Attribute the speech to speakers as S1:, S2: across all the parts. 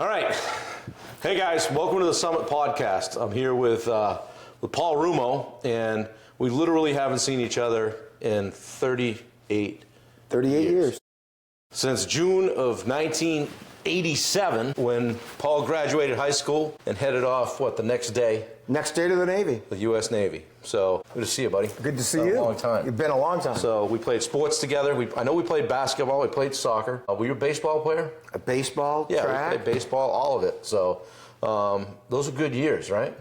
S1: All right. Hey guys, welcome to the Summit Podcast. I'm here with Paul Rumo, and we literally haven't seen each other in 38
S2: years.
S1: Since June of 1987, when Paul graduated high school and headed off, the next day?
S2: Next day to the Navy.
S1: The U.S. Navy. So, good to see you, buddy.
S2: Good to see you.
S1: A long time.
S2: You've been a long time.
S1: So, we played sports together. I know we played basketball. We played soccer. Were you a baseball player?
S2: A baseball,
S1: yeah,
S2: track.
S1: We played baseball, all of it. So, those are good years, right?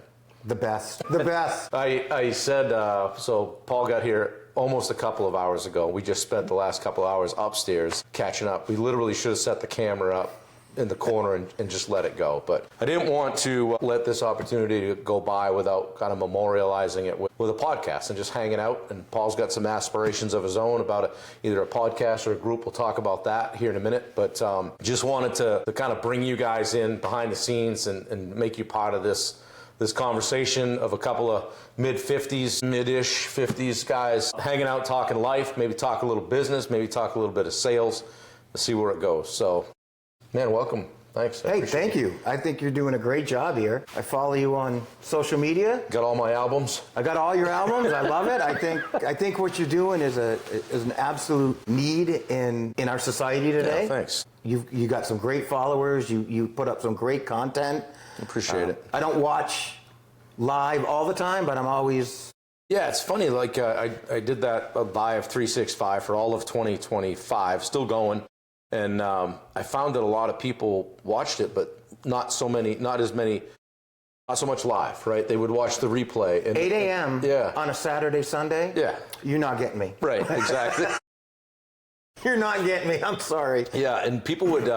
S2: The best. The best.
S1: I said, so Paul got here almost a couple of hours ago. We just spent the last couple of hours upstairs catching up. We literally should have set the camera up in the corner and just let it go. But I didn't want to let this opportunity go by without kind of memorializing it with a podcast and just hanging out. And Paul's got some aspirations of his own about either a podcast or a group. We'll talk about that here in a minute. But just wanted to kind of bring you guys in behind the scenes and make you part of this conversation of a couple of mid-50s, mid-ish 50s guys hanging out, talking life, maybe talk a little business, maybe talk a little bit of sales. Let's see where it goes. So, man, welcome. Thanks.
S2: Hey, thank you. I think you're doing a great job here. I follow you on social media.
S1: Got all my albums?
S2: I got all your albums. I love it. I think what you're doing is an absolute need in our society today.
S1: Yeah, thanks.
S2: You got some great followers. You put up some great content.
S1: Appreciate it.
S2: I don't watch live all the time, but I'm always...
S1: Yeah, it's funny. Like I did that live 365 for all of 2025, still going. And I found that a lot of people watched it, but not so much live, right? They would watch the replay.
S2: 8 a.m.
S1: Yeah.
S2: on a Saturday, Sunday?
S1: Yeah.
S2: You're not getting me.
S1: Right, exactly.
S2: You're not getting me. I'm sorry.
S1: Yeah, and people would,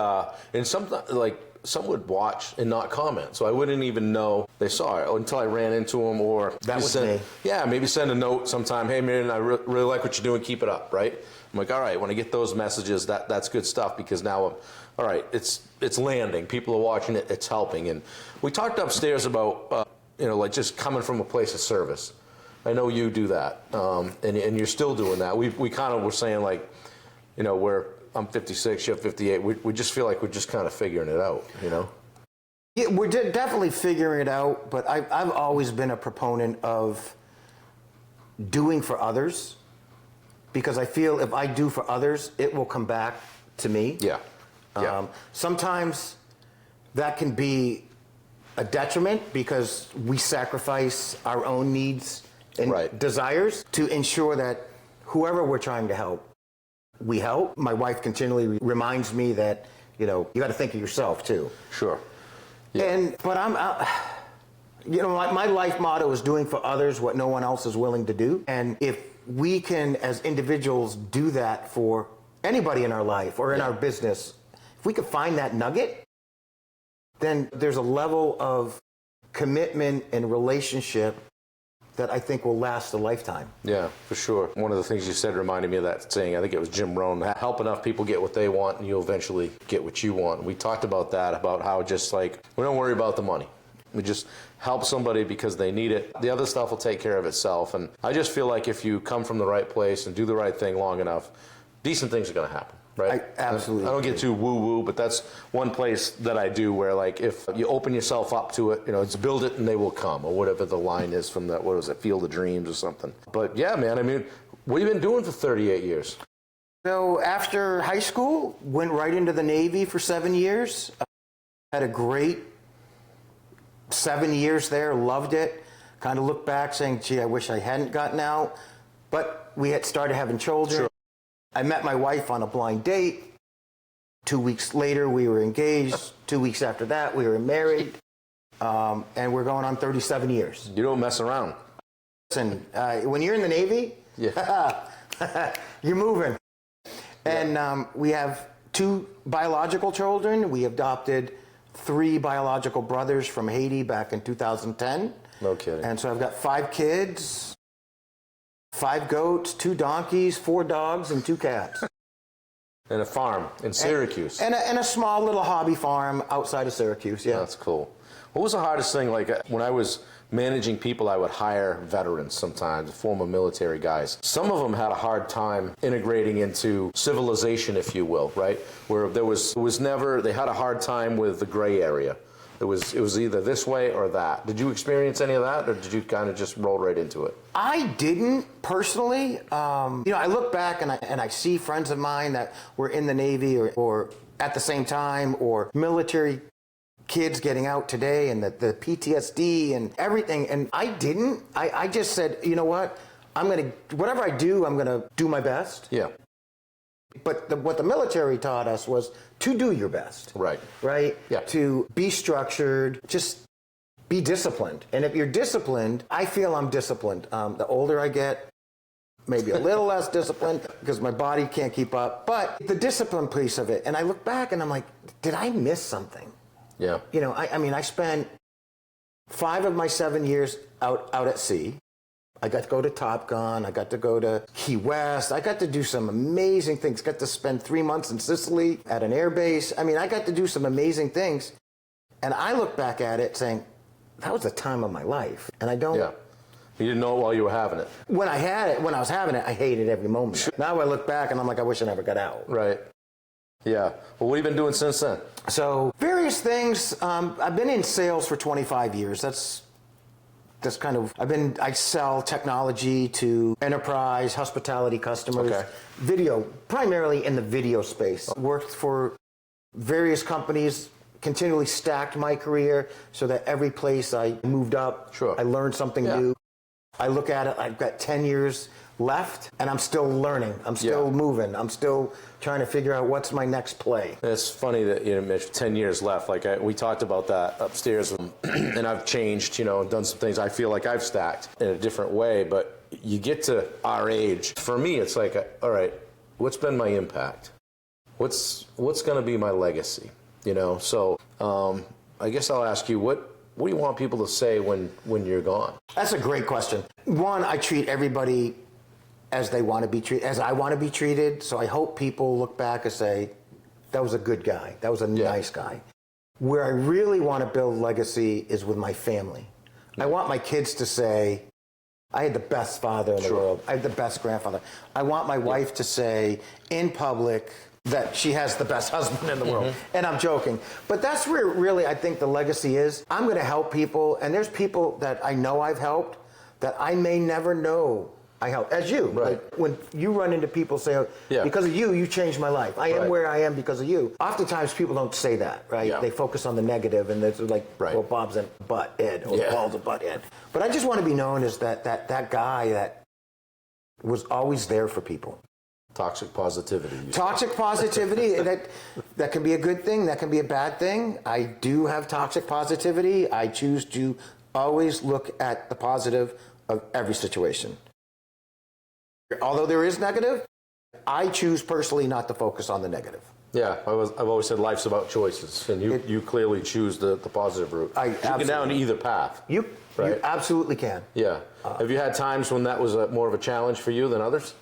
S1: and some would watch and not comment, so I wouldn't even know they saw it until I ran into them, or
S2: that was me.
S1: Yeah, maybe send a note sometime. Hey, man, I really like what you're doing. Keep it up, right? I'm like, all right. When I get those messages, that's good stuff, because now all right. It's landing. People are watching it. It's helping. And we talked upstairs about like just coming from a place of service. I know you do that, and you're still doing that. We kind of were saying, like, I'm 56, you're 58. We just feel like we're just kind of figuring it out,
S2: Yeah, we're definitely figuring it out, but I've always been a proponent of doing for others, because I feel if I do for others, it will come back to me.
S1: Yeah.
S2: Sometimes that can be a detriment because we sacrifice our own needs and desires to ensure that whoever we're trying to help, we help. My wife continually reminds me that, you got to think of yourself too.
S1: Sure. Yeah.
S2: But my life motto is doing for others what no one else is willing to do. And if we can, as individuals, do that for anybody in our life or in our business, if we can find that nugget, then there's a level of commitment and relationship that I think will last a lifetime.
S1: Yeah, for sure. One of the things you said reminded me of that saying. I think it was Jim Rohn: help enough people get what they want, and you'll eventually get what you want. We talked about that, about how just like we don't worry about the money. We just help somebody because they need it. The other stuff will take care of itself. And I just feel like if you come from the right place and do the right thing long enough, decent things are going to happen. Right?
S2: Absolutely.
S1: I don't get too woo-woo, but that's one place that I do where, like, if you open yourself up to it, it's build it and they will come, or whatever the line is from that, what was it, Field of Dreams or something. But yeah, man, I mean, what have you been doing for 38 years?
S2: So after high school, went right into the Navy for 7 years. Had a great 7 years there, loved it. Kind of looked back saying, gee, I wish I hadn't gotten out. But we had started having children.
S1: Sure.
S2: I met my wife on a blind date. 2 weeks later, we were engaged. 2 weeks after that, we were married. And we're going on 37 years.
S1: You don't mess around.
S2: Listen, when you're in the Navy, you're moving. And we have 2 biological children. We adopted 3 biological brothers from Haiti back in 2010.
S1: No kidding.
S2: And so I've got 5 kids, 5 goats, 2 donkeys, 4 dogs, and 2 cats.
S1: And a farm in Syracuse.
S2: And a small little hobby farm outside of Syracuse, yeah.
S1: That's cool. What was the hardest thing? Like when I was managing people, I would hire veterans sometimes, former military guys. Some of them had a hard time integrating into civilization, if you will, right? Where it was never, they had a hard time with the gray area. It was either this way or that. Did you experience any of that, or did you kind of just roll right into it?
S2: I didn't personally. I look back and I see friends of mine that were in the Navy or at the same time, or military kids getting out today, and the PTSD and everything. And I didn't. I just said, you know what? Whatever I do, I'm gonna do my best.
S1: Yeah.
S2: But what the military taught us was to do your best.
S1: Right.
S2: Right?
S1: Yeah.
S2: To be structured, just be disciplined. And if you're disciplined, I feel I'm disciplined. The older I get, maybe a little less disciplined because my body can't keep up. But the discipline piece of it, and I look back and I'm like, did I miss something?
S1: Yeah.
S2: I mean, I spent 5 of my 7 years out at sea. I got to go to Top Gun. I got to go to Key West. I got to do some amazing things. Got to spend 3 months in Sicily at an air base. I mean, I got to do some amazing things. And I look back at it saying, that was the time of my life. And I don't...
S1: Yeah. You didn't know it while you were having it.
S2: When I was having it, I hated every moment. Now I look back and I'm like, I wish I never got out.
S1: Right. Yeah. Well, what have you been doing since then?
S2: So, various things. I've been in sales for 25 years. That's kind of, I sell technology to enterprise, hospitality customers.
S1: Okay.
S2: Video, primarily in the video space. Worked for various companies, continually stacked my career so that every place I moved up,
S1: Sure.
S2: I learned something new. I look at it, I've got 10 years left, and I'm still learning. I'm still moving. I'm still trying to figure out what's my next play.
S1: It's funny that you mentioned 10 years left. Like we talked about that upstairs, and I've changed, and done some things. I feel like I've stacked in a different way. But you get to our age. For me, it's like, all right, what's been my impact? What's going to be my legacy? So I guess I'll ask you, what do you want people to say when you're gone?
S2: That's a great question. One, I treat everybody as they want to be treated, as I want to be treated. So I hope people look back and say, that was a good guy. That was a nice guy. Where I really want to build legacy is with my family. I want my kids to say, I had the best father in the world. I had the best grandfather. I want my wife to say in public that she has the best husband in the world. And I'm joking. But that's where really I think the legacy is. I'm going to help people, and there's people that I know I've helped that I may never know I helped, as you.
S1: Right.
S2: Like when you run into people say, because of you, you changed my life. I am where I am because of you. Oftentimes people don't say that, right?
S1: Yeah.
S2: They focus on the negative, and it's like, well, Bob's a butt head, or Paul's a butt head. But I just want to be known as that guy that was always there for people.
S1: Toxic positivity.
S2: Toxic positivity, that can be a good thing, that can be a bad thing. I do have toxic positivity. I choose to always look at the positive of every situation. Although there is negative, I choose personally not to focus on the negative.
S1: Yeah, I've always said life's about choices, and you clearly choose the positive route. You can get down to either path.
S2: You absolutely can.
S1: Yeah. Have you had times when that was more of a challenge for you than others?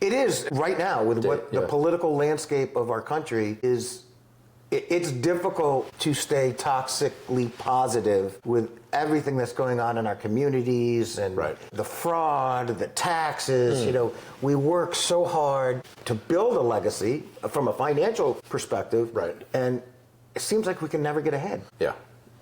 S2: It is right now with what the political landscape of our country is. It's difficult to stay toxically positive with everything that's going on in our communities and the fraud, the taxes. We work so hard to build a legacy from a financial perspective, and it seems like we can never get ahead.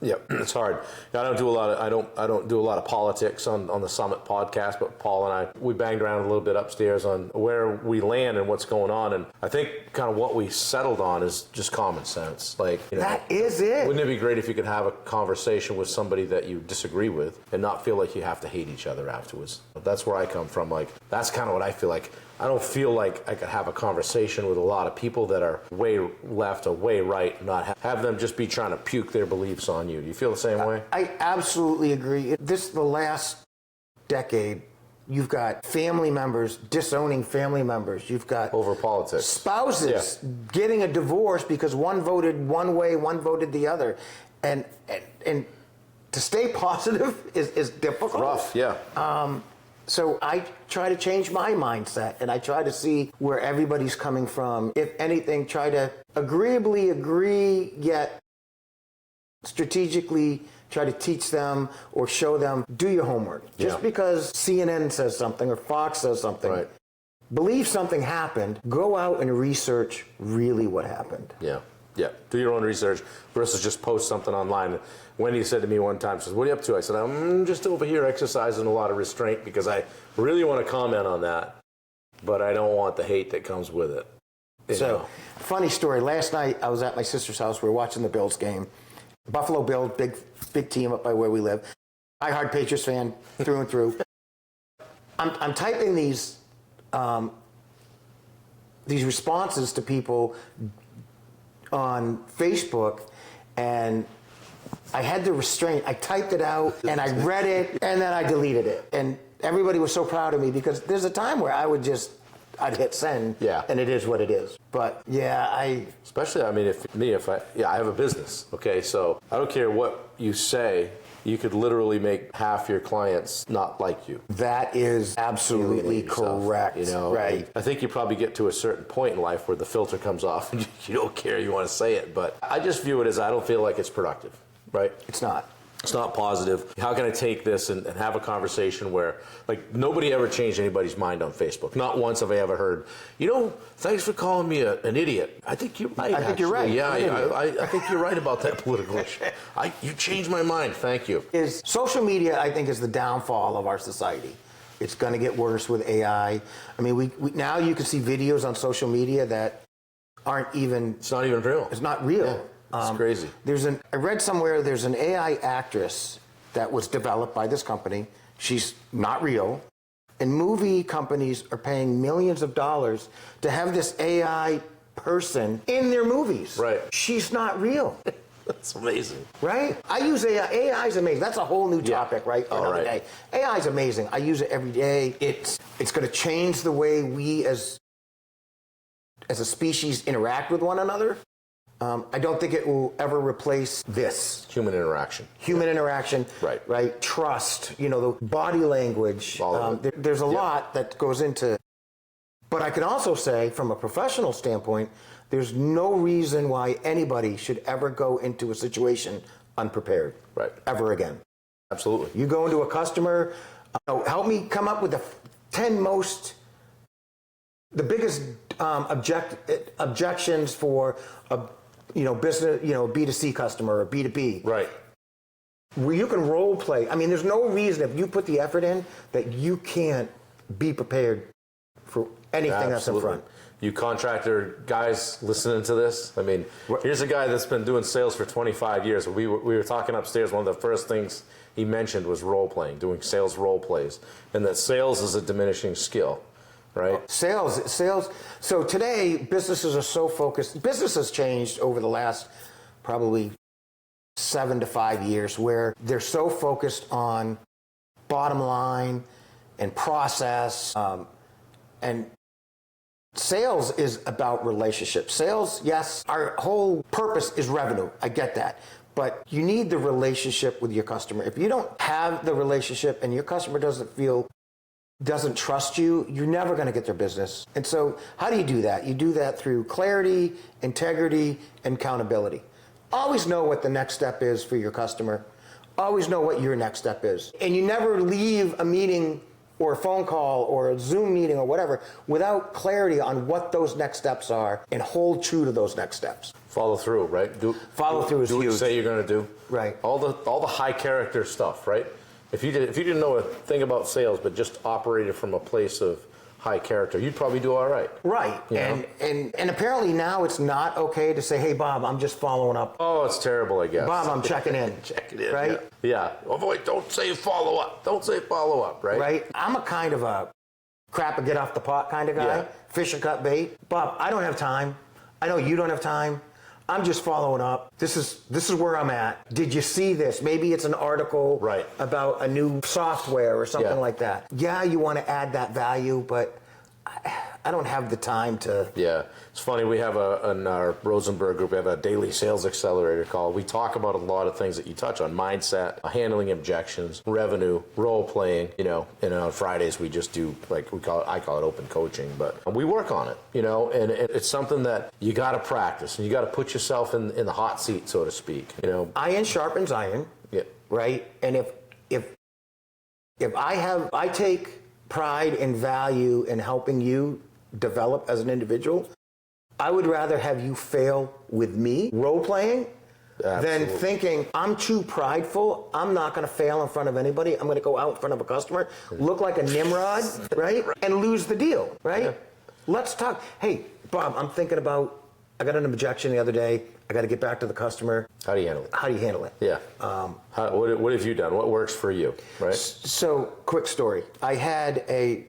S1: Yeah, it's hard. I don't do a lot of politics on the Summit podcast, but Paul and I, we banged around a little bit upstairs on where we land and what's going on, and I think kind of what we settled on is just common sense.
S2: That is it.
S1: Wouldn't it be great if you could have a conversation with somebody that you disagree with and not feel like you have to hate each other afterwards? That's where I come from. That's kind of what I feel like. I don't feel like I could have a conversation with a lot of people that are way left or way right, and not have them just be trying to puke their beliefs on you. Do you feel the same way?
S2: I absolutely agree. The last decade, you've got family members disowning family members. You've got
S1: over politics,
S2: spouses getting a divorce because one voted one way, one voted the other, and to stay positive is difficult.
S1: Rough,
S2: So I try to change my mindset, and I try to see where everybody's coming from. If anything, try to agreeably agree, yet strategically try to teach them or show them, do your homework. Just because CNN says something or Fox says something,
S1: Right.
S2: believe something happened, go out and research really what happened.
S1: Yeah. Do your own research versus just post something online. Wendy said to me one time, she says, what are you up to? I said, I'm just over here exercising a lot of restraint because I really want to comment on that, but I don't want the hate that comes with it.
S2: So, funny story. Last night, I was at my sister's house. We were watching the Bills game. Buffalo Bills, big team up by where we live. Diehard Patriots fan through and through. I'm typing these responses to people on Facebook, and I had the restraint. I typed it out, and I read it, and then I deleted it. And everybody was so proud of me because there's a time where I'd hit send, and it is what it is. But
S1: especially, I mean, I have a business, okay, so I don't care what you say, you could literally make half your clients not like you.
S2: That is absolutely correct.
S1: You know,
S2: right.
S1: I think you probably get to a certain point in life where the filter comes off and you don't care, you want to say it, but I just view it as I don't feel like it's productive, right?
S2: It's not.
S1: It's not positive. How can I take this and have a conversation where, like, nobody ever changed anybody's mind on Facebook. Not once have I ever heard, thanks for calling me an idiot. I think you're right.
S2: I think you're right.
S1: Yeah, I think you're right about that political issue. You changed my mind. Thank you.
S2: Social media, I think, is the downfall of our society. It's going to get worse with AI. I mean, we now you can see videos on social media that aren't even...
S1: It's not even real.
S2: It's not real.
S1: Yeah. It's crazy.
S2: I read somewhere there's an AI actress that was developed by this company. She's not real. And movie companies are paying millions of dollars to have this AI person in their movies.
S1: Right.
S2: She's not real.
S1: That's amazing.
S2: Right? I use AI. AI is amazing. That's a whole new topic, right? For another day. AI is amazing. I use it every day. It's going to change the way we as a species interact with one another. I don't think it will ever replace this.
S1: Human interaction.
S2: Interaction.
S1: Right.
S2: Trust, the body language. There's a lot that goes into. But I can also say, from a professional standpoint, there's no reason why anybody should ever go into a situation unprepared.
S1: Right.
S2: Ever again.
S1: Absolutely.
S2: You go into a customer, help me come up with the 10 the biggest objections for a business, B2C customer or B2B.
S1: Right.
S2: Where you can role play. I mean, there's no reason if you put the effort in that you can't be prepared for anything that's in front.
S1: You contractor guys listening to this, I mean, here's a guy that's been doing sales for 25 years. We were talking upstairs, one of the first things he mentioned was role playing, doing sales role plays, and that sales is a diminishing skill. Right.
S2: Sales. So today, businesses are so focused. Business has changed over the last probably 7 to 5 years, where they're so focused on bottom line and process. And sales is about relationships. Sales, yes, our whole purpose is revenue. I get that. But you need the relationship with your customer. If you don't have the relationship and your customer doesn't trust you, you're never going to get their business. And so how do you do that? You do that through clarity, integrity, and accountability. Always know what the next step is for your customer. Always know what your next step is. And you never leave a meeting or a phone call or a Zoom meeting or whatever without clarity on what those next steps are, and hold true to those next steps.
S1: Follow through, right?
S2: Follow through is huge.
S1: Do what you say you're going to do.
S2: Right.
S1: All the high character stuff, right? If you didn't know a thing about sales, but just operated from a place of high character, you'd probably do all right.
S2: Right. And apparently now it's not okay to say, hey, Bob, I'm just following up.
S1: Oh, it's terrible, I guess.
S2: Bob, I'm checking in.
S1: Checking in.
S2: Right?
S1: Yeah. Avoid, don't say follow up. Don't say follow up, right?
S2: Right. I'm a kind of a crap and get off the pot kind of guy. Fish or cut bait. Bob, I don't have time. I know you don't have time. I'm just following up. This is where I'm at. Did you see this? Maybe it's an article about a new software or something like that. Yeah, you want to add that value, but I don't have the time to.
S1: Yeah, it's funny. We have in our Rosenberg group, we have a daily sales accelerator call. We talk about a lot of things that you touch on: mindset, handling objections, revenue, role playing. And on Fridays we just do, like, I call it open coaching, but we work on it. And it's something that you got to practice, and you got to put yourself in the hot seat, so to speak.
S2: Iron sharpens iron.
S1: Yeah.
S2: Right. And if I take pride and value in helping you develop as an individual, I would rather have you fail with me role playing than thinking I'm too prideful, I'm not going to fail in front of anybody, I'm going to go out in front of a customer, look like a Nimrod, right, and lose the deal, right? Yeah. Let's talk. Hey, Bob, I'm thinking about, I got an objection the other day, I got to get back to the customer.
S1: How do you handle it?
S2: How do you handle it?
S1: Yeah. What have you done? What works for you, right?
S2: So, quick story. I had a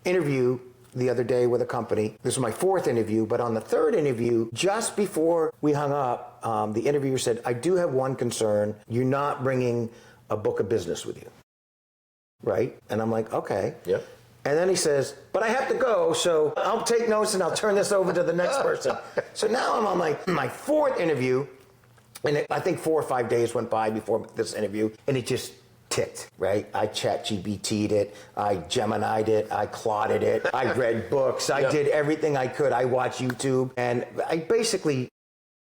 S2: interview the other day with a company. This was my 4th interview, but on the 3rd interview, just before we hung up, the interviewer said, I do have one concern. You're not bringing a book of business with you, right? And I'm like, okay.
S1: Yep.
S2: And then he says, but I have to go, so I'll take notes and I'll turn this over to the next person. So now I'm on my 4th interview, and I think 4 or 5 days went by before this interview, and it just ticked, right? I ChatGPT'd it, I Gemini'd it, I Clauded it, I read books, I did everything I could, I watched YouTube, and I basically,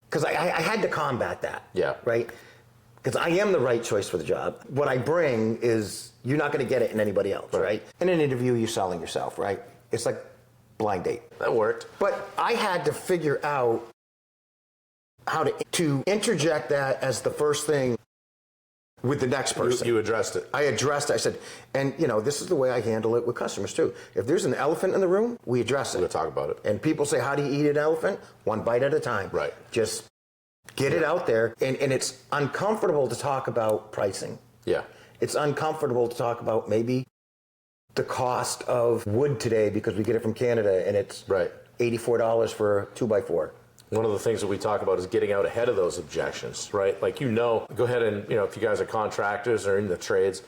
S2: because I had to combat that, right? Because I am the right choice for the job. What I bring is, you're not going to get it in anybody else, right? In an interview, you're selling yourself, right? It's like blind date.
S1: That worked.
S2: But I had to figure out how to interject that as the first thing with the next person.
S1: You addressed it.
S2: I addressed it. I said, and this is the way I handle it with customers too. If there's an elephant in the room, we address it.
S1: We'll talk about it.
S2: And people say, how do you eat an elephant? One bite at a time.
S1: Right.
S2: Just get it out there. And it's uncomfortable to talk about pricing.
S1: Yeah.
S2: It's uncomfortable to talk about maybe the cost of wood today because we get it from Canada and it's $84 for a 2x4.
S1: One of the things that we talk about is getting out ahead of those objections, right? Like, go ahead and, if you guys are contractors or in the trades,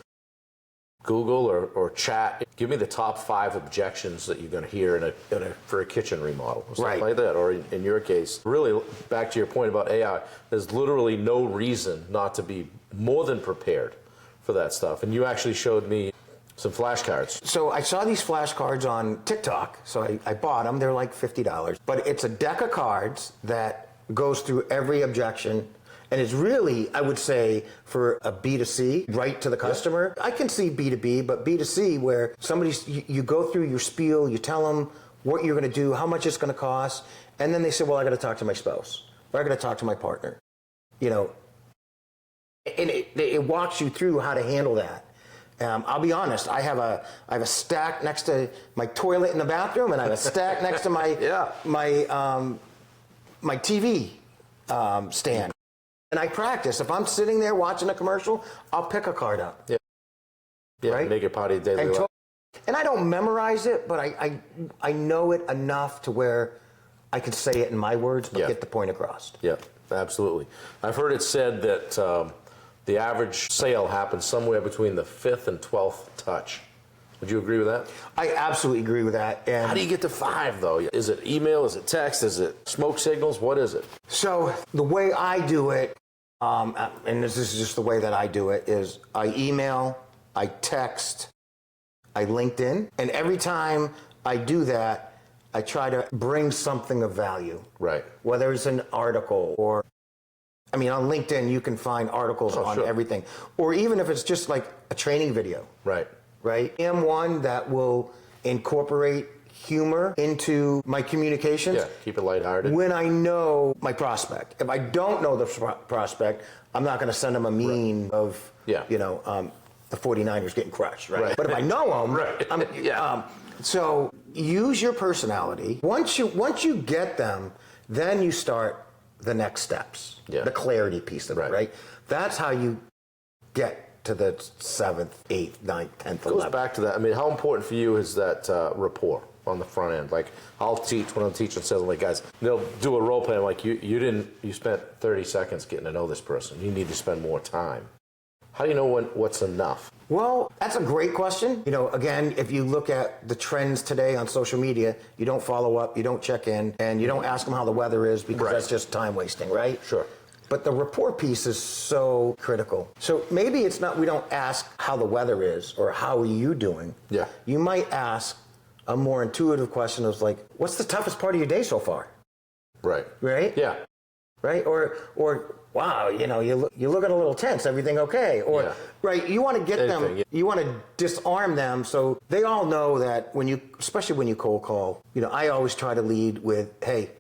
S1: Google or chat, give me the top 5 objections that you're going to hear for a kitchen remodel or something like that. Or in your case, really, back to your point about AI, there's literally no reason not to be more than prepared for that stuff. And you actually showed me some flashcards.
S2: So I saw these flashcards on TikTok, so I bought them. They're like $50. But it's a deck of cards that goes through every objection. And it's really, I would say, for a B2C, right to the customer. I can see B2B, but B2C, where you go through your spiel, you tell them what you're going to do, how much it's going to cost, and then they say, well, I got to talk to my spouse, or I got to talk to my partner. And it walks you through how to handle that. I'll be honest, I have a stack next to my toilet in the bathroom, and I have a stack next to my my TV stand. And I practice. If I'm sitting there watching a commercial, I'll pick a card up.
S1: Yeah,
S2: right?
S1: Make it part of your daily life.
S2: And I don't memorize it, but I know it enough to where I can say it in my words, but get the point across.
S1: Yeah, absolutely. I've heard it said that the average sale happens somewhere between the 5th and 12th touch. Would you agree with that?
S2: I absolutely agree with that. And
S1: how do you get to 5, though? Is it email? Is it text? Is it smoke signals? What is it?
S2: So the way I do it, and this is just the way that I do it, is I email, I text, I LinkedIn, and every time I do that, I try to bring something of value.
S1: Right.
S2: Whether it's an article or, on LinkedIn, you can find articles on everything. Or even if it's just like a training video.
S1: Right.
S2: Right? I am one that will incorporate humor into my communications.
S1: Yeah, keep it lighthearted.
S2: When I know my prospect. If I don't know the prospect, I'm not going to send them a meme of, the 49ers getting crushed, right? But if I know them, so use your personality. Once you get them, then you start the next steps, the clarity piece of it, right? That's how you get to the 7th, 8th, 9th, 10th, 11th.
S1: It goes back to that. How important for you is that rapport on the front end? Like, I'll teach when I'm teaching sales, like, guys, they'll do a role play. I'm like, you spent 30 seconds getting to know this person. You need to spend more time. How do you know what's enough?
S2: Well, that's a great question. You know, again, if you look at the trends today on social media, you don't follow up, you don't check in, and you don't ask them how the weather is because that's just time wasting, right?
S1: Sure.
S2: But the rapport piece is so critical. So maybe it's not, we don't ask how the weather is or how are you doing.
S1: Yeah.
S2: You might ask a more intuitive question of like, what's the toughest part of your day so far?
S1: Right.
S2: Right?
S1: Yeah.
S2: Right? Or wow, you know, you look at a little tense, everything okay? Or,
S1: Yeah.
S2: right, you want to get
S1: Anything,
S2: them,
S1: yeah.
S2: you want to disarm them so they all know that when you, especially when you cold call, you know, I always try to lead with, hey,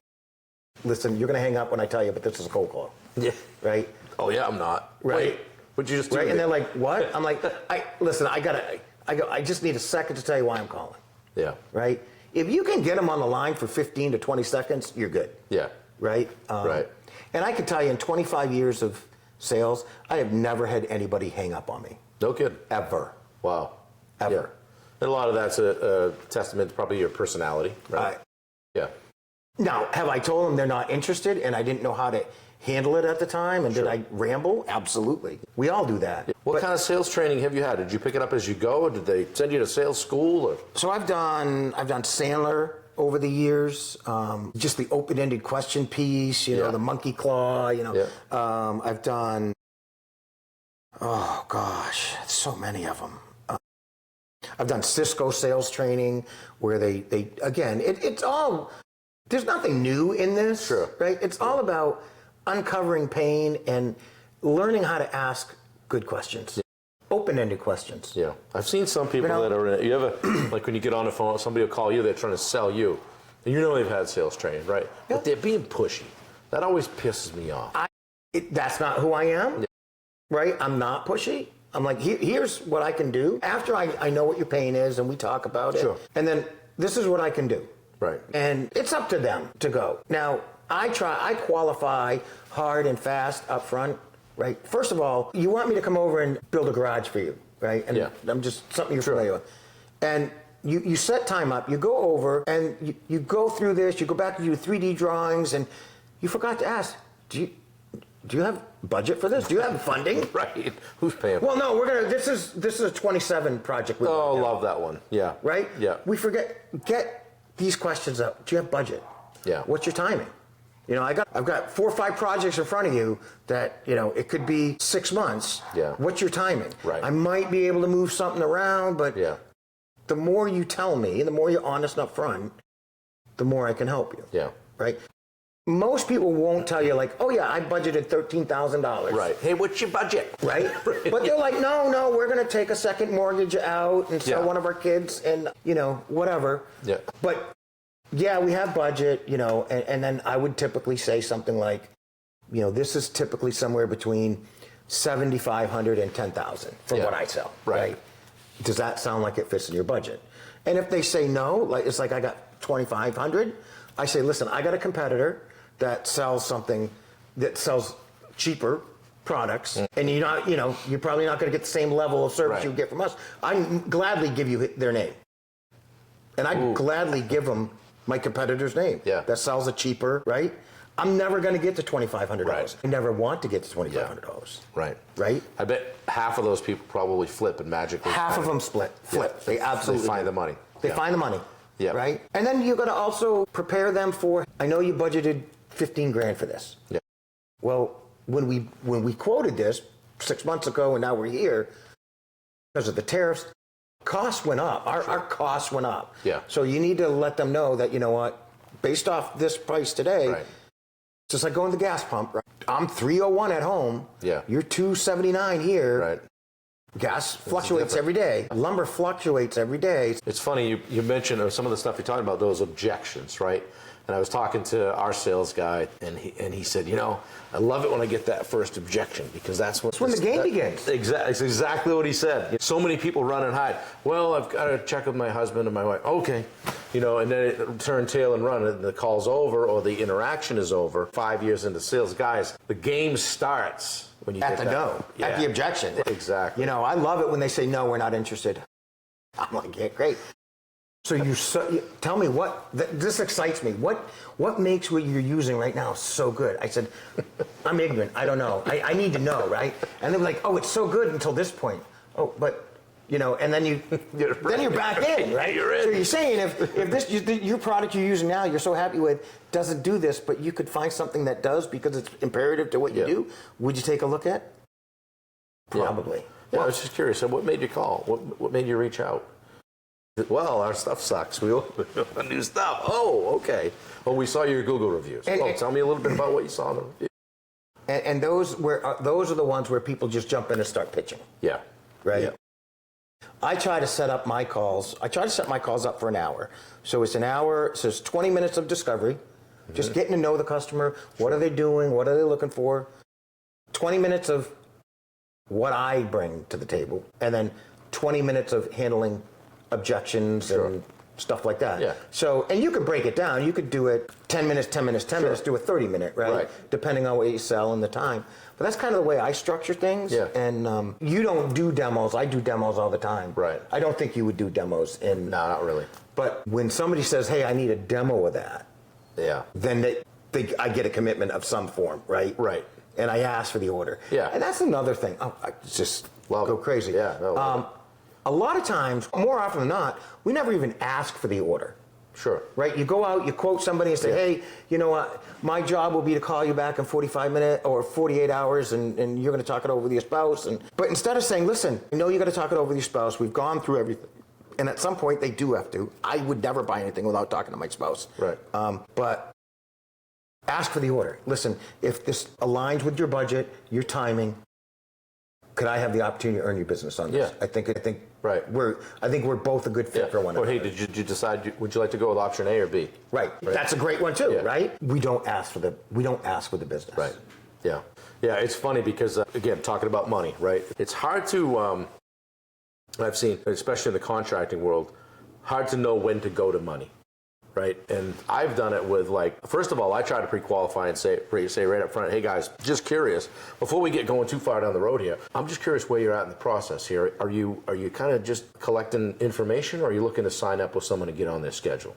S2: listen, you're going to hang up when I tell you, but this is a cold call.
S1: Yeah.
S2: Right?
S1: Oh yeah, I'm not.
S2: Right.
S1: Wait, what'd you just do?
S2: Right?
S1: to
S2: And
S1: me?
S2: they're like, what? I'm like, I just need a second to tell you why I'm calling.
S1: Yeah.
S2: Right? If you can get them on the line for 15 to 20 seconds, you're good.
S1: Yeah.
S2: Right?
S1: Right.
S2: And I can tell you in 25 years of sales, I have never had anybody hang up on me.
S1: No kidding.
S2: Ever.
S1: Wow.
S2: Ever.
S1: Yeah. And a lot of that's a testament to probably your personality, right? Yeah.
S2: Now, have I told them they're not interested and I didn't know how to handle it at the time? And did I ramble? Absolutely. We all do that.
S1: What kind of sales training have you had? Did you pick it up as you go, or did they send you to sales school? Or?
S2: So I've done Sandler over the years, just the open-ended question piece, you know, the monkey claw, you know.
S1: Yeah.
S2: I've done, oh gosh, so many of them. I've done Cisco sales training where they again, it's all, there's nothing new in this,
S1: Sure.
S2: right? It's all about uncovering pain and learning how to ask good questions, open-ended questions.
S1: Yeah. I've seen some people that are, you ever, like when you get on the phone, somebody will call you, they're trying to sell you. And you know they've had sales training, right?
S2: Yeah.
S1: But they're being pushy. That always pisses me off.
S2: That's not who I am, right? I'm not pushy. I'm like, here's what I can do. After I know what your pain is and we talk about it.
S1: Sure.
S2: And then this is what I can do.
S1: Right.
S2: And it's up to them to go. Now, I qualify hard and fast up front, right? First of all, you want me to come over and build a garage for you, right? And I'm just something you're familiar with. And you set time up, you go over and you go through this, you go back and do 3D drawings, and you forgot to ask, do you have budget for this? Do you have funding?
S1: Right. Who's paying?
S2: Well, no, this is a 27 project.
S1: Oh, love that one. Yeah.
S2: Right?
S1: Yeah.
S2: We get these questions up. Do you have budget?
S1: Yeah.
S2: What's your timing? You know, I've got 4 or 5 projects in front of you that, you know, it could be 6 months.
S1: Yeah.
S2: What's your timing?
S1: Right.
S2: I might be able to move something around, but the more you tell me, the more you're honest up front, the more I can help you.
S1: Yeah.
S2: Right? Most people won't tell you like, oh yeah, I budgeted $13,000.
S1: Right. Hey, what's your budget?
S2: Right? But they're like, no, we're going to take a second mortgage out and sell one of our kids and, you know, whatever.
S1: Yeah.
S2: But yeah, we have budget, you know, and then I would typically say something like, you know, this is typically somewhere between $7,500 and $10,000 for what I sell. Right. Does that sound like it fits in your budget? And if they say no, like it's like I got $2,500, I say, listen, I got a competitor that sells something that sells cheaper products, and you're not, you know, you're probably not going to get the same level of service you get from us. I gladly give you their name, and I gladly give them my competitor's name.
S1: Yeah.
S2: That sells it cheaper, right? I'm never going to get to $2,500.
S1: Right.
S2: I never want to get to $2,500.
S1: Right.
S2: Right?
S1: I bet half of those people probably flip and magically.
S2: Half of them flip. They absolutely
S1: find the money.
S2: They find the money.
S1: Yeah.
S2: Right? And then you got to also prepare them for, I know you budgeted 15 grand for this.
S1: Yeah.
S2: Well, when we quoted this 6 months ago and now we're here, because of the tariffs, costs went up. Our costs went up.
S1: Yeah.
S2: So you need to let them know that, you know what, based off this price today, just like going to the gas pump, right? I'm 301 at home.
S1: Yeah.
S2: You're 279 here.
S1: Right.
S2: Gas fluctuates every day. Lumber fluctuates every day.
S1: It's funny, you mentioned some of the stuff you're talking about, those objections, right? And I was talking to our sales guy, and he said, you know, I love it when I get that first objection, because that's
S2: when the game begins.
S1: Exactly, it's exactly what he said. So many people run and hide. Well, I've got to check with my husband and my wife. Okay. You know, and then it turn tail and run, and the call's over or the interaction is over. 5 years into sales, guys, the game starts when you
S2: At
S1: get
S2: the
S1: that.
S2: no, at the objection.
S1: Exactly.
S2: You know, I love it when they say, no, we're not interested. I'm like, yeah, great. So tell me this excites me. What makes what you're using right now so good? I said, I'm ignorant. I don't know. I need to know, right? And they're like, oh, it's so good until this point. Oh, but and then then you're back in, right?
S1: You're in.
S2: So you're saying if your product you're using now you're so happy with doesn't do this, but you could find something that does because it's imperative to what you do, would you take a look at? Probably.
S1: Yeah, I was just curious. So what made you call? What made you reach out? Well, our stuff sucks. We want new stuff. Oh, okay. Well, we saw your Google reviews. Tell me a little bit about what you saw in the review.
S2: And those are the ones where people just jump in and start pitching.
S1: Yeah.
S2: Right.
S1: Yeah.
S2: I try to set up my calls. I try to set my calls up for an hour. So it's an hour. So it's 20 minutes of discovery, just getting to know the customer. What are they doing? What are they looking for? 20 minutes of what I bring to the table, and then 20 minutes of handling objections and stuff like that.
S1: Yeah.
S2: So, and you could break it down. You could do it 10 minutes, 10 minutes, 10 minutes, do a 30-minute, right? Depending on what you sell and the time. But that's kind of the way I structure things.
S1: Yeah.
S2: And you don't do demos. I do demos all the time.
S1: Right.
S2: I don't think you would do demos.
S1: No, not really.
S2: But when somebody says, hey, I need a demo of that, then I get a commitment of some form, right?
S1: Right.
S2: And I ask for the order.
S1: Yeah.
S2: And that's another thing. I just go crazy.
S1: Yeah. No,
S2: a lot of times, more often than not, we never even ask for the order.
S1: Sure.
S2: Right? You go out, you quote somebody and say, hey, you know what, my job will be to call you back in 45 minutes or 48 hours and you're going to talk it over with your spouse. But instead of saying, listen, I know you got to talk it over with your spouse. We've gone through everything. And at some point, they do have to. I would never buy anything without talking to my spouse.
S1: Right.
S2: But ask for the order. Listen, if this aligns with your budget, your timing, could I have the opportunity to earn your business on this?
S1: Yeah.
S2: I think
S1: right.
S2: I think we're both a good fit for one another.
S1: Or hey, did you decide? Would you like to go with option A or B?
S2: Right. That's a great one too. Right. We don't ask for the business.
S1: Right. Yeah. Yeah. It's funny because again, talking about money, right? It's hard to. I've seen, especially in the contracting world, hard to know when to go to money. Right. And I've done it with first of all, I try to pre-qualify and say right up front, hey guys, just curious, before we get going too far down the road here, I'm just curious where you're at in the process here. Are you kind of just collecting information, or are you looking to sign up with someone to get on their schedule?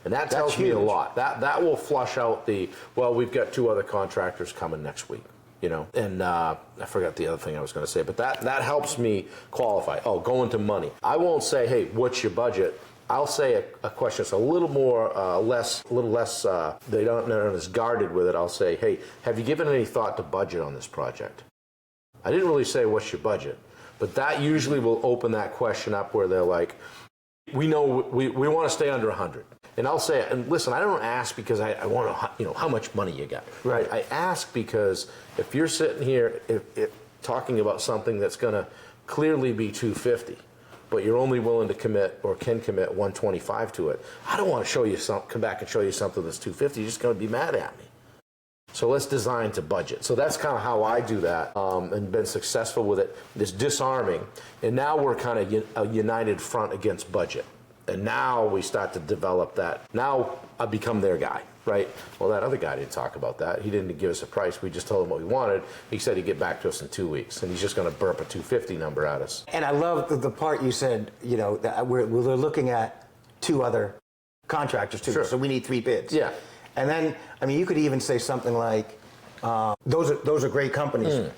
S1: And that tells me a lot. That will flush out we've got 2 other contractors coming next week. And I forgot the other thing I was going to say, but that helps me qualify. Oh, going to money. I won't say, hey, what's your budget? I'll say a question that's a little less, they don't know as guarded with it. I'll say, hey, have you given any thought to budget on this project? I didn't really say, what's your budget? But that usually will open that question up where they're like, we know we want to stay under 100. And I'll say, and listen, I don't ask because I want to, how much money you got.
S2: Right.
S1: I ask because if you're sitting here talking about something that's going to clearly be 250, but you're only willing to commit or can commit 125 to it, I don't want to come back and show you something that's 250. You're just going to be mad at me. So let's design to budget. So that's kind of how I do that, and been successful with it. It's disarming, and now we're kind of a united front against budget. And now we start to develop that. Now I become their guy, right? Well, that other guy didn't talk about that. He didn't give us a price. We just told him what we wanted. He said he'd get back to us in 2 weeks, and he's just going to burp a 250 number at us.
S2: And I love the part you said, that we're looking at 2 other contractors too.
S1: Sure.
S2: So we need 3 bids.
S1: Yeah.
S2: And then, you could even say something like, those are great companies.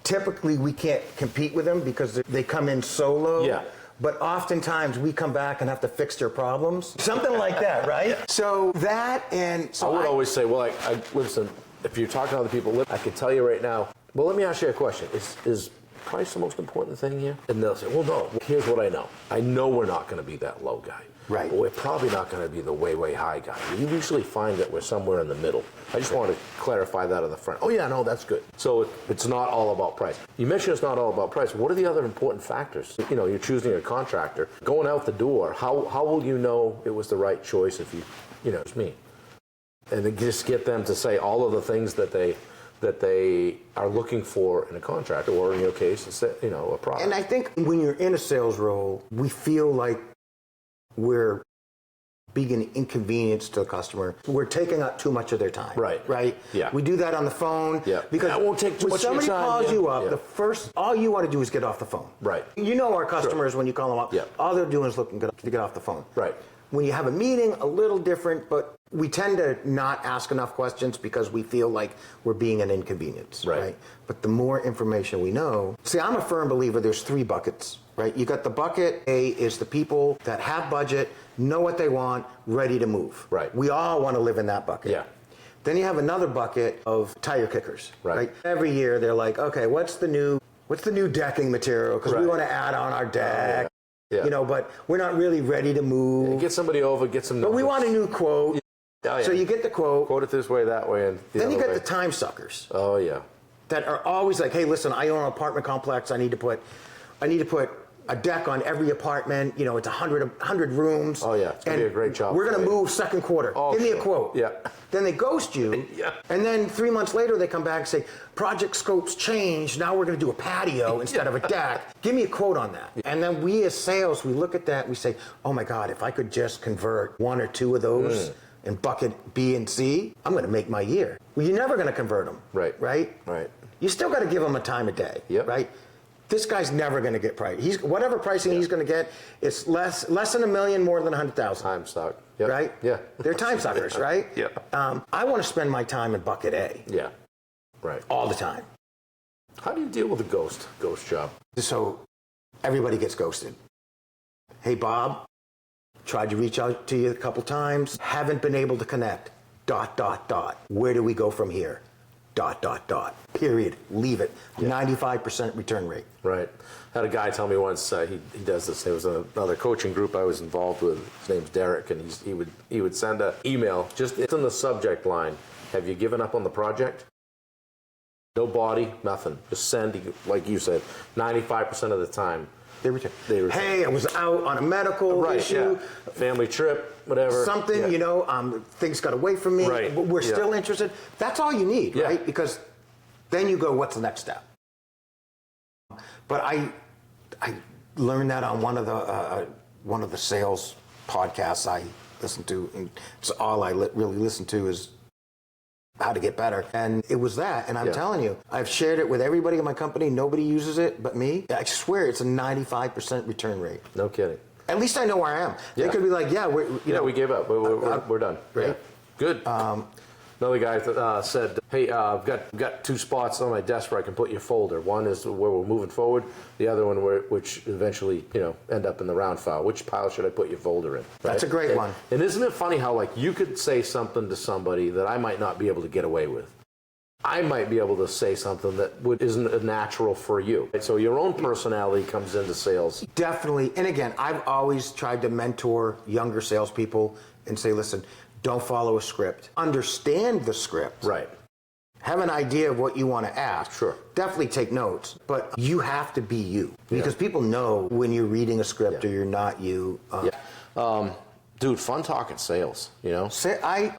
S2: Typically we can't compete with them because they come in so low.
S1: Yeah.
S2: But oftentimes we come back and have to fix their problems. Something like that, right? Yeah. So that I
S1: would always say, well, I listen, if you're talking to other people, I can tell you right now, well, let me ask you a question. Is price the most important thing here? And they'll say, well, no. Here's what I know. I know we're not going to be that low guy.
S2: Right.
S1: But we're probably not going to be the way, way high guy. You usually find that we're somewhere in the middle. I just want to clarify that on the front. Oh, yeah, no, that's good. So it's not all about price. You mentioned it's not all about price. What are the other important factors? You're choosing a contractor. Going out the door, how will you know it was the right choice if it's me? And then just get them to say all of the things that they are looking for in a contractor, or in your case, it's a product.
S2: And I think when you're in a sales role, we feel like we're being an inconvenience to the customer. We're taking up too much of their time. Right?
S1: Yeah.
S2: We do that on the phone.
S1: Yeah.
S2: Because
S1: that won't take too
S2: when
S1: much of your
S2: somebody
S1: time.
S2: calls you up,
S1: Yeah.
S2: the first, all you want to do is get off the phone.
S1: Right.
S2: You know our customers when you call them up,
S1: Yeah.
S2: all they're doing is looking to get off the phone.
S1: Right.
S2: When you have a meeting, a little different, but we tend to not ask enough questions because we feel like we're being an inconvenience.
S1: Right.
S2: But the more information we know, see, I'm a firm believer there's 3 buckets, right? You got the bucket A is the people that have budget, know what they want, ready to move.
S1: Right.
S2: We all want to live in that bucket.
S1: Yeah.
S2: Then you have another bucket of tire kickers.
S1: Right.
S2: Every year they're like, okay, what's the new decking material? Because we
S1: Right.
S2: want to add on our deck.
S1: Yeah.
S2: You know, but we're not really ready to move.
S1: Get somebody over, get some
S2: But we
S1: numbers.
S2: want a new quote.
S1: Oh, yeah.
S2: So you get the quote.
S1: Quote it this way, that way, and
S2: Then you
S1: other
S2: get
S1: way.
S2: the time suckers
S1: Oh, yeah.
S2: that are always like, hey, listen, I own an apartment complex. I need to put a deck on every apartment. You know, it's 100 rooms.
S1: Oh, yeah. It's going to be a great job.
S2: We're going
S1: for
S2: to
S1: you.
S2: move second quarter.
S1: Oh,
S2: Give me a
S1: sure.
S2: quote.
S1: Yeah.
S2: Then they ghost you.
S1: Yeah.
S2: And then 3 months later, they come back and say, project scopes changed. Now we're going to do a patio instead of a deck. Give me a quote on that. And then we as sales, we look at that and we say, oh my God, if I could just convert 1 or 2 of those in bucket B and C, I'm going to make my year. Well, you're never going to convert them.
S1: Right.
S2: Right?
S1: Right.
S2: You still got to give them a time of day.
S1: Yep.
S2: Right? This guy's never going to get price. Whatever pricing he's going to get, it's less than $1 million, more than 100,000.
S1: Time suck. Yep.
S2: Right?
S1: Yeah.
S2: They're time suckers, right?
S1: Yeah.
S2: I want to spend my time in bucket A
S1: Yeah. Right.
S2: all the time.
S1: How do you deal with a ghost job?
S2: So everybody gets ghosted. Hey, Bob, tried to reach out to you a couple times, haven't been able to connect. ... Where do we go from here? ... Period. Leave it. 95% return rate.
S1: Right. Had a guy tell me once he does this. There was another coaching group I was involved with. His name's Derek, and he would send an email. Just it's in the subject line. Have you given up on the project? No body, nothing. Just send. Like you said, 95% of the time.
S2: They return.
S1: They return.
S2: Hey, I was out on a medical issue.
S1: Yeah. Family trip, whatever.
S2: Something,
S1: Yeah.
S2: you know, things got away from me.
S1: Right.
S2: But we're
S1: Yeah.
S2: still interested. That's all you need,
S1: Yeah.
S2: right? Because then you go, what's the next step? But I learned that on one of the sales podcasts I listen to, and it's all I really listen to is how to get better. And it was that, and I'm telling you, I've shared it with everybody in my company. Nobody uses it but me. I swear it's a 95% return rate.
S1: No kidding.
S2: At least I know where I am. They could be like, yeah,
S1: we gave up. We're done.
S2: Right.
S1: Yeah. Good. Another guy said, hey, I've got 2 spots on my desk where I can put your folder. One is where we're moving forward. The other one which eventually, end up in the round file. Which pile should I put your folder in? Right?
S2: That's a great one.
S1: And isn't it funny how you could say something to somebody that I might not be able to get away with? I might be able to say something that isn't natural for you. So your own personality comes into sales.
S2: Definitely. And again, I've always tried to mentor younger salespeople and say, listen, don't follow a script. Understand the script.
S1: Right.
S2: Have an idea of what you want to ask.
S1: Sure.
S2: Definitely take notes. But you have to be you. Because people know when you're reading a script or you're not you.
S1: Dude, fun talking sales,
S2: Say I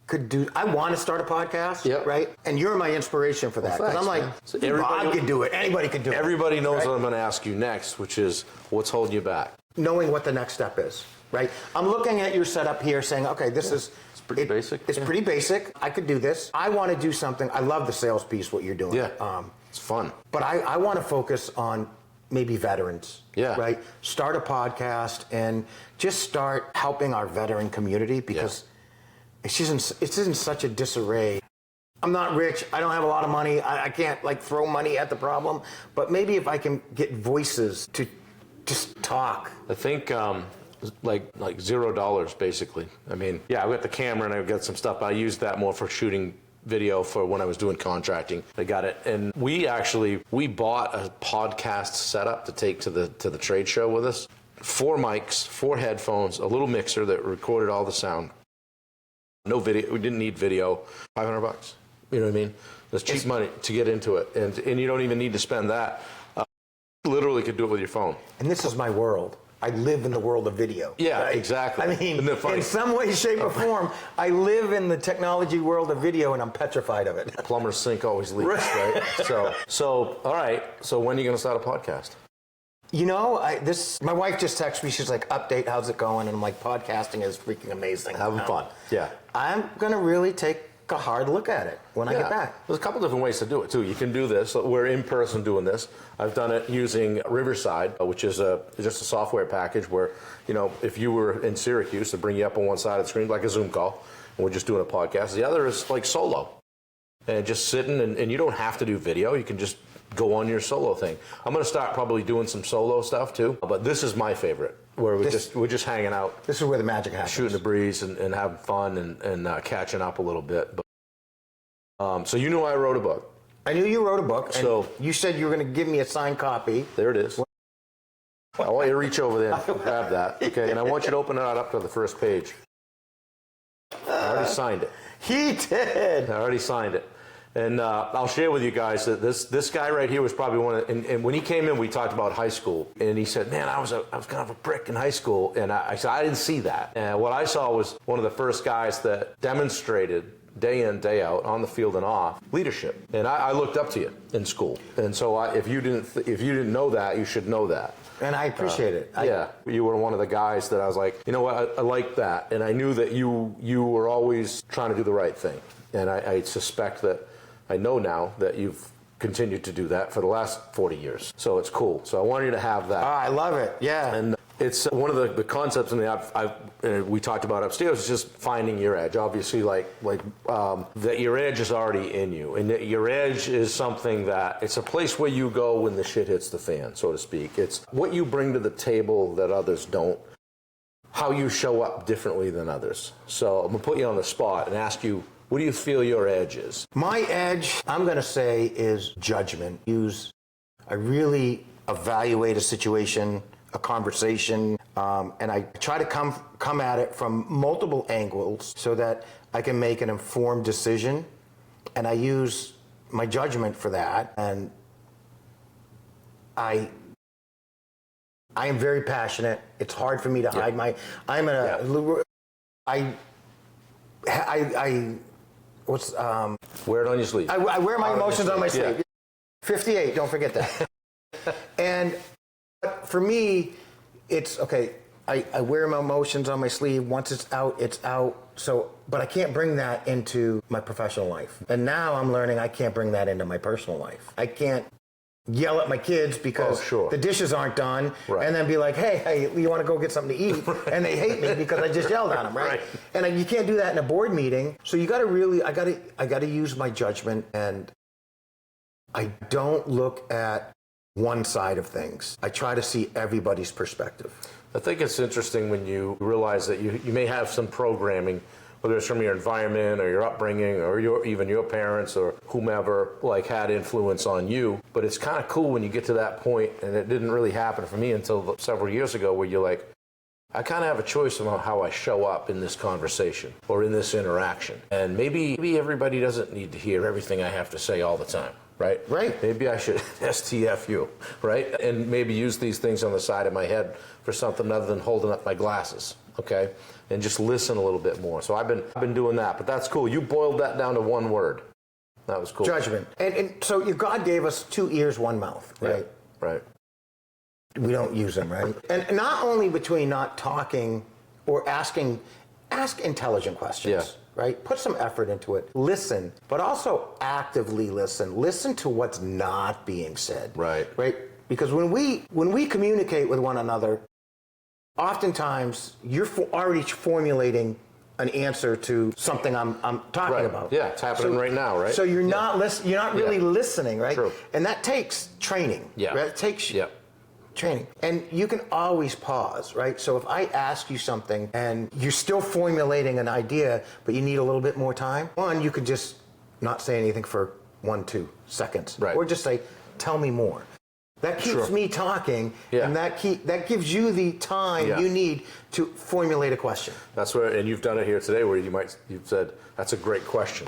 S2: want to start a podcast, right? And you're my inspiration for that. Because I'm like,
S1: So
S2: Bob can do it. Anybody can do it.
S1: Everybody knows
S2: right?
S1: what I'm going to ask you next, which is what's holding you back?
S2: Knowing what the next step is, right? I'm looking at your setup here saying, okay, this is...
S1: It's pretty basic.
S2: It's pretty basic. I could do this. I want to do something. I love the sales piece, what you're doing.
S1: Yeah, it's fun.
S2: But I want to focus on maybe veterans.
S1: Yeah.
S2: Right? Start a podcast and just start helping our veteran community because it's in such a disarray. I'm not rich. I don't have a lot of money. I can't throw money at the problem. But maybe if I can get voices to just talk.
S1: I think like $0 basically. I mean, I've got the camera and I've got some stuff. I used that more for shooting video for when I was doing contracting. I got it, and we bought a podcast setup to take to the trade show with us. 4 mics, 4 headphones, a little mixer that recorded all the sound. No video. We didn't need video. $500. You know what I mean? That's cheap money to get into it, and you don't even need to spend that. Literally could do it with your phone.
S2: And this is my world. I live in the world of video.
S1: Yeah,
S2: right?
S1: exactly.
S2: I mean,
S1: Isn't it funny?
S2: in some way, shape, or form, I live in the technology world of video, and I'm petrified of it.
S1: Plumber's sink always leaks, right? So all right. So when are you going to start a podcast?
S2: You know, my wife just texted me. She's like, update, how's it going? And I'm like, podcasting is freaking amazing.
S1: Having fun. Yeah.
S2: I'm going to really take a hard look at it when I get back.
S1: There's a couple different ways to do it too. You can do this. We're in person doing this. I've done it using Riverside, which is just a software package where, you know, if you were in Syracuse, to bring you up on one side of the screen like a Zoom call, and we're just doing a podcast. The other is like solo, and just sitting, and you don't have to do video. You can just go on your solo thing. I'm going to start probably doing some solo stuff too, but this is my favorite, where we're just hanging out.
S2: This is where the magic happens.
S1: Shooting the breeze and having fun and catching up a little bit. But, so you knew I wrote a book.
S2: I knew you wrote a book, and
S1: so
S2: you said you were going to give me a signed copy.
S1: There it is. I want you to reach over there and grab that, okay? And I want you to open it up to the first page. I already signed it.
S2: He did.
S1: I already signed it. And I'll share with you guys that this guy right here was probably one of, and when he came in, we talked about high school, and he said, man, I was kind of a prick in high school, and I said, I didn't see that. And what I saw was one of the first guys that demonstrated day in, day out, on the field and off, leadership. And I looked up to you in school. And so if you didn't know that, you should know that.
S2: And I appreciate it.
S1: Yeah, you were one of the guys that I was like, you know what, I like that. And I knew that you were always trying to do the right thing. And I suspect that, I know now that you've continued to do that for the last 40 years. So it's cool. So I want you to have that.
S2: Oh, I love it. Yeah.
S1: And it's one of the concepts in the we talked about upstairs is just finding your edge. Obviously, that your edge is already in you, and that your edge is something that it's a place where you go when the shit hits the fan, so to speak. It's what you bring to the table that others don't, how you show up differently than others. So I'm gonna put you on the spot and ask you, what do you feel your edge is?
S2: My edge, I'm going to say, is judgment. I really evaluate a situation, a conversation, and I try to come at it from multiple angles so that I can make an informed decision, and I use my judgment for that. And I am very passionate. It's hard for me to hide
S1: wear it on your sleeve.
S2: I wear my emotions on my sleeve. 58, don't forget that. And for me, it's okay. I wear my emotions on my sleeve. Once it's out, it's out. So, but I can't bring that into my professional life. And now I'm learning I can't bring that into my personal life. I can't yell at my kids because the dishes aren't done, and then be like, hey, you want to go get something to eat? And they hate me because I just yelled at them, right? And you can't do that in a board meeting. So you got to really, I got to use my judgment, and I don't look at one side of things. I try to see everybody's perspective.
S1: I think it's interesting when you realize that you may have some programming, whether it's from your environment or your upbringing or even your parents or whomever had influence on you. But it's kind of cool when you get to that point, and it didn't really happen for me until several years ago, where you're like, I kind of have a choice about how I show up in this conversation or in this interaction. And maybe everybody doesn't need to hear everything I have to say all the time. Right? Maybe I should STF you, right? And maybe use these things on the side of my head for something other than holding up my glasses, okay? And just listen a little bit more. So I've been doing that, but that's cool. You boiled that down to one word. That was cool.
S2: Judgment. And so God gave us 2 ears, 1 mouth, right?
S1: Right.
S2: We don't use them, right? And not only between not talking or ask intelligent questions.
S1: Yeah.
S2: Right? Put some effort into it. Listen, but also actively listen. Listen to what's not being said.
S1: Right.
S2: Right? Because when we communicate with one another, oftentimes you're already formulating an answer to something I'm talking about.
S1: Yeah, it's happening right now, right?
S2: So you're not really listening, right?
S1: True.
S2: And that takes training.
S1: Yeah.
S2: Right? It takes training. And you can always pause, right? So if I ask you something and you're still formulating an idea, but you need a little bit more time, you could just not say anything for 1-2 seconds.
S1: Right.
S2: Or just say, tell me more. That keeps me talking, and that gives you the time you need to formulate a question.
S1: That's where, and you've done it here today, where you've said, that's a great question.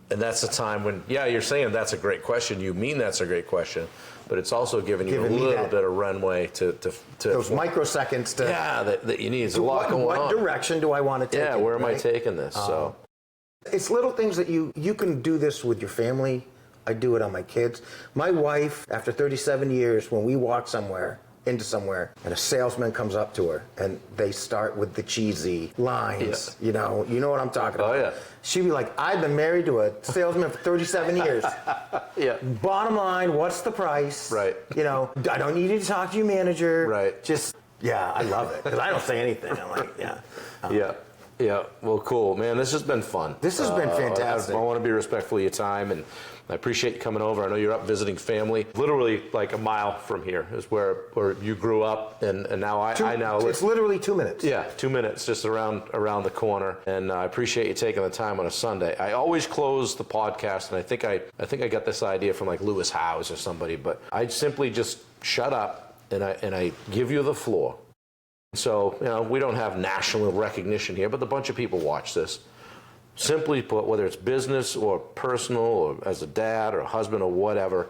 S1: And that's the time when, you're saying that's a great question. You mean that's a great question, but it's also giving you a little bit of runway to
S2: those microseconds to
S1: that you need. There's a lot going on.
S2: What direction do I want to take?
S1: Where am I taking this? So
S2: it's little things that you can do this with your family I do it on my kids. My wife, after 37 years, when we walk into somewhere, and a salesman comes up to her, and they start with the cheesy lines, you know what I'm talking about.
S1: Oh, yeah.
S2: She'd be like, I've been married to a salesman for 37 years.
S1: Yeah.
S2: Bottom line, what's the price?
S1: Right.
S2: You know, I don't need you to talk to your manager.
S1: Right.
S2: Just, yeah, I love it, because I don't say anything. I'm like, yeah.
S1: Yeah. Yeah. Well, cool, man. This has been fun.
S2: This has been fantastic.
S1: I want to be respectful of your time, and I appreciate you coming over. I know you're up visiting family. Literally like a mile from here is where you grew up, and now I now live.
S2: It's literally 2 minutes.
S1: Yeah, 2 minutes just around the corner, and I appreciate you taking the time on a Sunday. I always close the podcast, and I think I got this idea from like Lewis Howes or somebody, but I simply just shut up and I give you the floor. So, you know, we don't have national recognition here, but a bunch of people watch this. Simply put, whether it's business or personal or as a dad or a husband or whatever,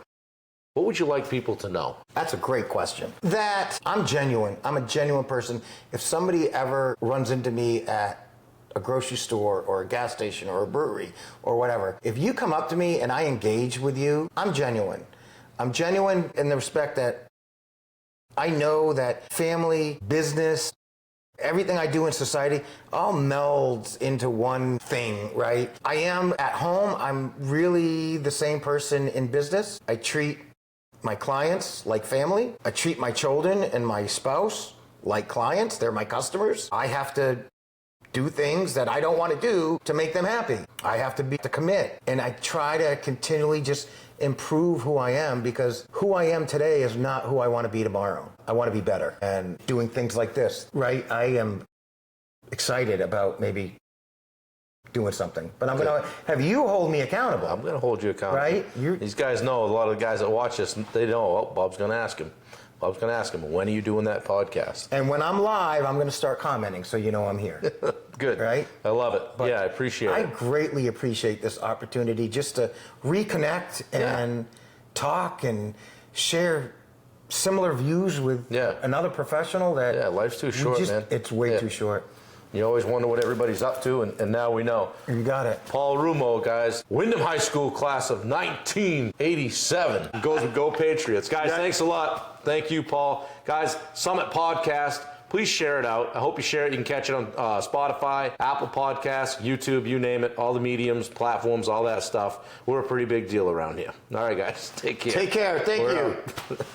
S1: what would you like people to know?
S2: That's a great question. That I'm genuine. I'm a genuine person. If somebody ever runs into me at a grocery store or a gas station or a brewery or whatever, if you come up to me and I engage with you, I'm genuine. I'm genuine in the respect that I know that family, business, everything I do in society all melds into one thing, right? I am at home, I'm really the same person in business. I treat my clients like family. I treat my children and my spouse like clients. They're my customers. I have to do things that I don't want to do to make them happy. I have to commit. And I try to continually just improve who I am, because who I am today is not who I want to be tomorrow. I want to be better. And doing things like this, right? I am excited about maybe doing something. But I'm going to have you hold me accountable.
S1: I'm going to hold you accountable.
S2: Right?
S1: These guys know, a lot of the guys that watch this, they know, oh, Bob's going to ask him. Bob's going to ask him, when are you doing that podcast?
S2: And when I'm live, I'm going to start commenting so you know I'm here.
S1: Good.
S2: Right?
S1: I love it.
S2: But
S1: yeah, I appreciate it.
S2: I greatly appreciate this opportunity just to reconnect and talk and share similar views with another professional that...
S1: Yeah, life's too short, man.
S2: It's way too short.
S1: You always wonder what everybody's up to, and now we know.
S2: You got it.
S1: Paul Rumo, guys. Wyndham High School class of 1987. Goes with Go Patriots. Guys, thanks a lot. Thank you, Paul. Guys, Summit Podcast. Please share it out. I hope you share it. You can catch it on Spotify, Apple Podcasts, YouTube, you name it. All the mediums, platforms, all that stuff. We're a pretty big deal around here. All right, guys. Take care.
S2: Take care. Thank you.
S1: Out.